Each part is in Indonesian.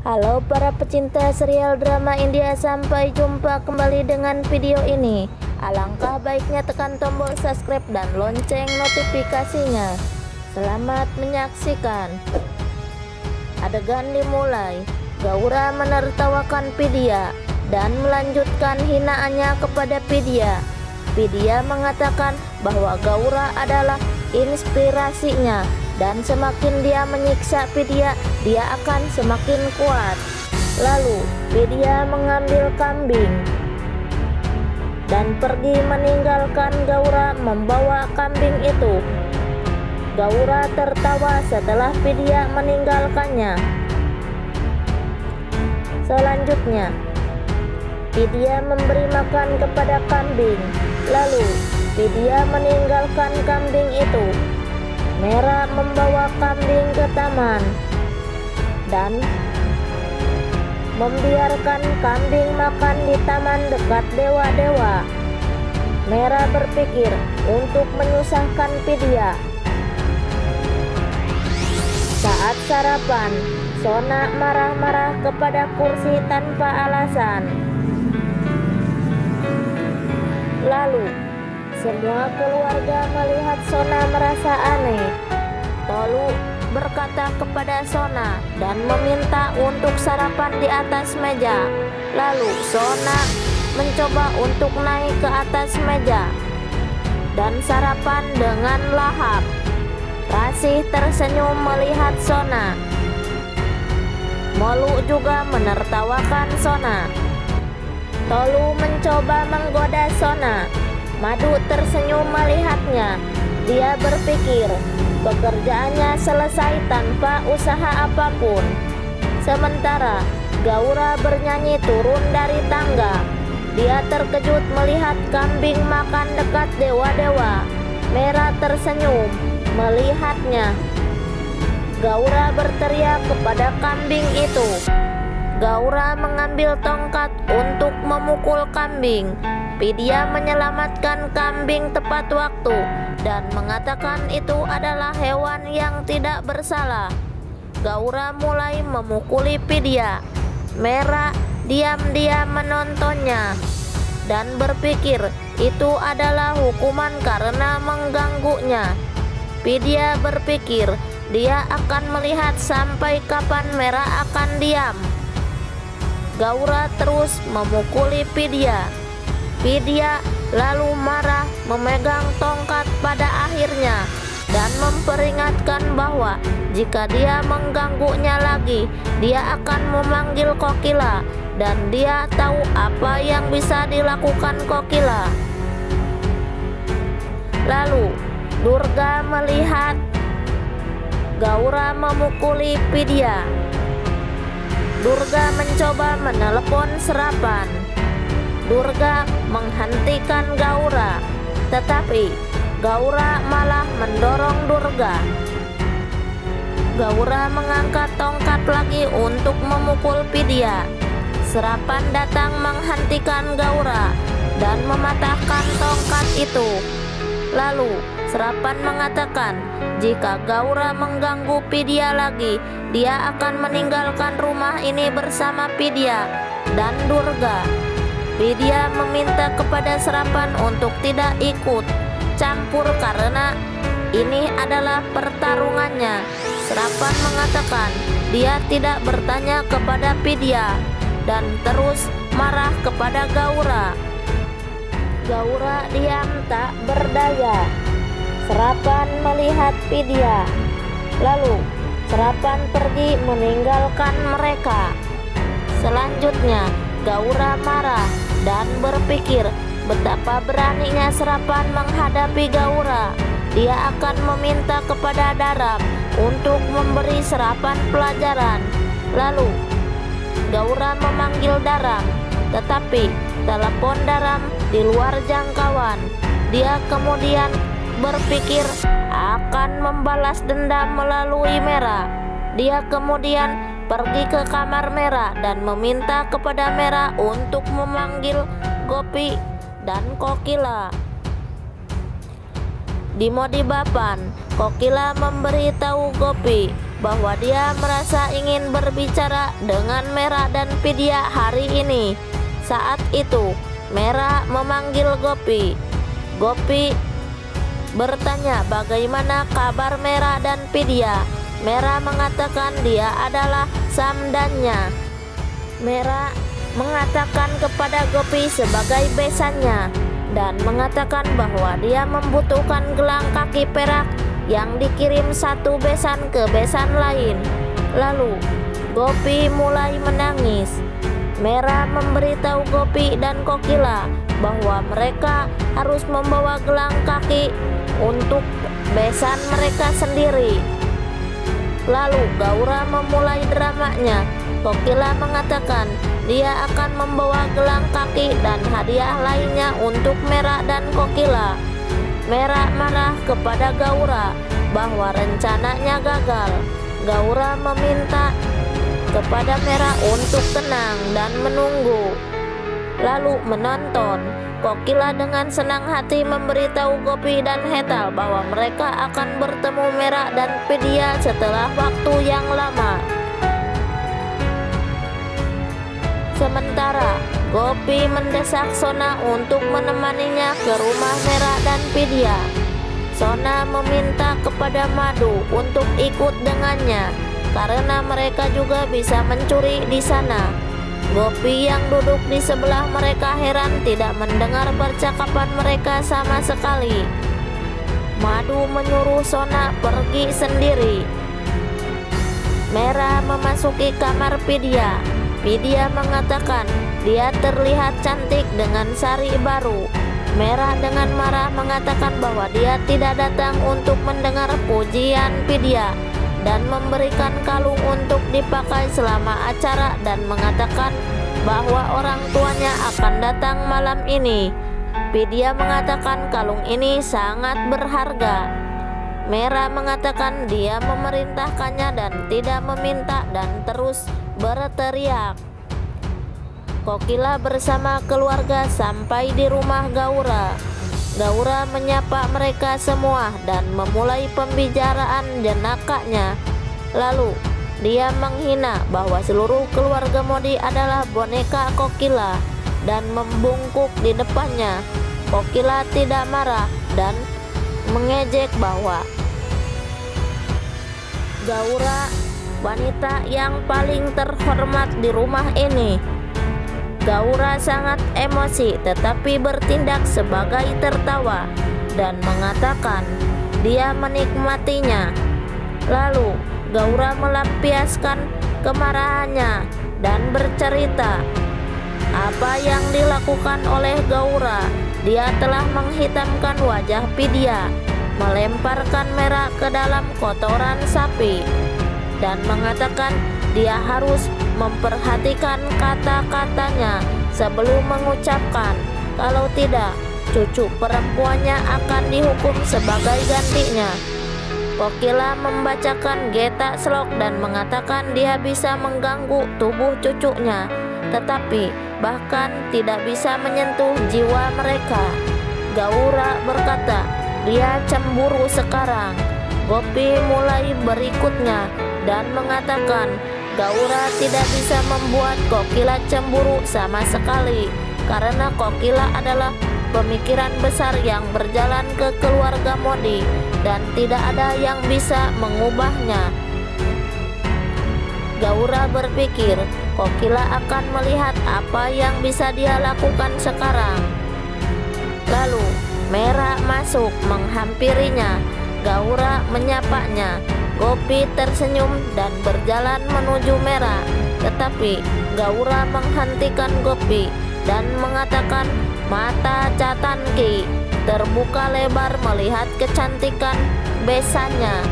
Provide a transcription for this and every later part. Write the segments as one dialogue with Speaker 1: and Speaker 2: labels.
Speaker 1: Halo para pecinta serial drama India, sampai jumpa kembali dengan video ini. Alangkah baiknya tekan tombol subscribe dan lonceng notifikasinya. Selamat menyaksikan. Adegan dimulai. Gaura menertawakan Vidya dan melanjutkan hinaannya kepada Vidya. Vidya mengatakan bahwa Gaura adalah inspirasinya, dan semakin dia menyiksa Vidya, dia akan semakin kuat. Lalu Vidya mengambil kambing dan pergi meninggalkan Gaura membawa kambing itu. Gaura tertawa setelah Vidya meninggalkannya. Selanjutnya Vidya memberi makan kepada kambing. Lalu Vidya meninggalkan kambing itu. Mera membawa kambing ke taman dan membiarkan kambing makan di taman dekat dewa-dewa. Mera berpikir untuk menyusahkan Vidya. Saat sarapan, Sona marah-marah kepada kursi tanpa alasan. Lalu semua keluarga melihat Sona merasa aneh. Tolu berkata kepada Sona dan meminta untuk sarapan di atas meja. Lalu Sona mencoba untuk naik ke atas meja dan sarapan dengan lahap. Rasih tersenyum melihat Sona. Molu juga menertawakan Sona. Tolu mencoba menggoda Sona. Madu tersenyum melihatnya. Dia berpikir pekerjaannya selesai tanpa usaha apapun. Sementara Gaura bernyanyi turun dari tangga. Dia terkejut melihat kambing makan dekat dewa-dewa. Mera tersenyum melihatnya. Gaura berteriak kepada kambing itu. Gaura mengambil tongkat untuk memukul kambing. Vidya menyelamatkan kambing tepat waktu dan mengatakan itu adalah hewan yang tidak bersalah. Gaura mulai memukuli Vidya. Mera diam-diam menontonnya dan berpikir itu adalah hukuman karena mengganggunya. Vidya berpikir dia akan melihat sampai kapan Mera akan diam. Gaura terus memukuli Vidya. Vidya lalu marah memegang tongkat pada akhirnya dan memperingatkan bahwa jika dia mengganggunya lagi, dia akan memanggil Kokila dan dia tahu apa yang bisa dilakukan Kokila. Lalu Durga melihat Gaura memukuli Vidya. Durga mencoba menelepon Serapan. Durga menghentikan Gaura, tetapi Gaura malah mendorong Durga. Gaura mengangkat tongkat lagi untuk memukul Vidya. Serapan datang menghentikan Gaura dan mematahkan tongkat itu. Lalu Serapan mengatakan jika Gaura mengganggu Vidya lagi, dia akan meninggalkan rumah ini bersama Vidya dan Durga. Vidya meminta kepada Serapan untuk tidak ikut campur karena ini adalah pertarungannya. Serapan mengatakan dia tidak bertanya kepada Vidya dan terus marah kepada Gaura. Gaura diam tak berdaya. Serapan melihat Vidya. Lalu Serapan pergi meninggalkan mereka. Selanjutnya Gaura marah dan berpikir betapa beraninya Serapan menghadapi Gaura. Dia akan meminta kepada Daram untuk memberi Serapan pelajaran. Lalu Gaura memanggil Daram, tetapi telepon Daram di luar jangkauan. Dia kemudian berpikir akan membalas dendam melalui Mera. Dia kemudian pergi ke kamar Mera dan meminta kepada Mera untuk memanggil Gopi dan Kokila. Di Modibapan, Kokila memberitahu Gopi bahwa dia merasa ingin berbicara dengan Mera dan Vidya hari ini. Saat itu Mera memanggil Gopi. Gopi bertanya bagaimana kabar Mera dan Vidya. Mera mengatakan dia adalah samdannya. Mera mengatakan kepada Gopi sebagai besannya dan mengatakan bahwa dia membutuhkan gelang kaki perak yang dikirim satu besan ke besan lain. Lalu Gopi mulai menangis. Mera memberitahu Gopi dan Kokila bahwa mereka harus membawa gelang kaki untuk besan mereka sendiri. Lalu Gaura memulai dramanya. Kokila mengatakan dia akan membawa gelang kaki dan hadiah lainnya untuk Mera dan Kokila. Mera marah kepada Gaura bahwa rencananya gagal. Gaura meminta kepada Mera untuk tenang dan menunggu, lalu menonton. Kokila dengan senang hati memberitahu Gopi dan Hetal bahwa mereka akan bertemu Mera dan Vidya setelah waktu yang lama. Sementara Gopi mendesak Sona untuk menemaninya ke rumah Mera dan Vidya. Sona meminta kepada Madu untuk ikut dengannya karena mereka juga bisa mencuri di sana. Gopi yang duduk di sebelah mereka heran tidak mendengar percakapan mereka sama sekali. Madu menyuruh Sona pergi sendiri. Mera memasuki kamar Vidya. Vidya mengatakan dia terlihat cantik dengan sari baru. Mera dengan marah mengatakan bahwa dia tidak datang untuk mendengar pujian Vidya dan memberikan kalung untuk dipakai selama acara dan mengatakan bahwa orang tuanya akan datang malam ini. Vidya mengatakan kalung ini sangat berharga. Mera mengatakan dia memerintahkannya dan tidak meminta dan terus berteriak. Kokila bersama keluarga sampai di rumah Gaura. Gaura menyapa mereka semua dan memulai pembicaraan jenakanya. Lalu dia menghina bahwa seluruh keluarga Modi adalah boneka Kokila dan membungkuk di depannya. Kokila tidak marah dan mengejek bahwa Gaura wanita yang paling terhormat di rumah ini. Gaura sangat emosi tetapi bertindak sebagai tertawa dan mengatakan dia menikmatinya. Lalu Gaura melampiaskan kemarahannya dan bercerita apa yang dilakukan oleh Gaura. Dia telah menghitamkan wajah Vidya, melemparkan Mera ke dalam kotoran sapi, dan mengatakan dia harus memperhatikan kata-katanya sebelum mengucapkan. Kalau tidak, cucu perempuannya akan dihukum sebagai gantinya. Kokila membacakan Geta Slok dan mengatakan dia bisa mengganggu tubuh cucunya, tetapi bahkan tidak bisa menyentuh jiwa mereka. Gaura berkata dia cemburu sekarang. Gopi mulai berikutnya dan mengatakan Gaura tidak bisa membuat Kokila cemburu sama sekali karena Kokila adalah pemikiran besar yang berjalan ke keluarga Modi dan tidak ada yang bisa mengubahnya. Gaura berpikir Kokila akan melihat apa yang bisa dia lakukan sekarang. Lalu Mera masuk menghampirinya. Gaura menyapanya. Gopi tersenyum dan berjalan menuju Mera, tetapi Gaura menghentikan Gopi dan mengatakan mata Catanki terbuka lebar melihat kecantikan besannya.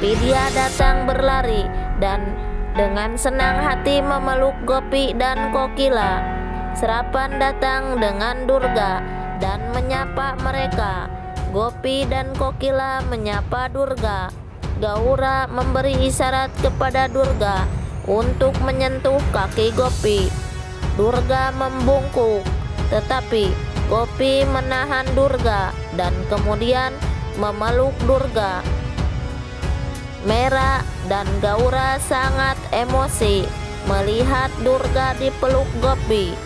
Speaker 1: Vidya datang berlari dan dengan senang hati memeluk Gopi dan Kokila. Serapan datang dengan Durga dan menyapa mereka. Gopi dan Kokila menyapa Durga. Gaura memberi isyarat kepada Durga untuk menyentuh kaki Gopi. Durga membungkuk, tetapi Gopi menahan Durga dan kemudian memeluk Durga. Mera dan Gaura sangat emosi melihat Durga dipeluk Gopi.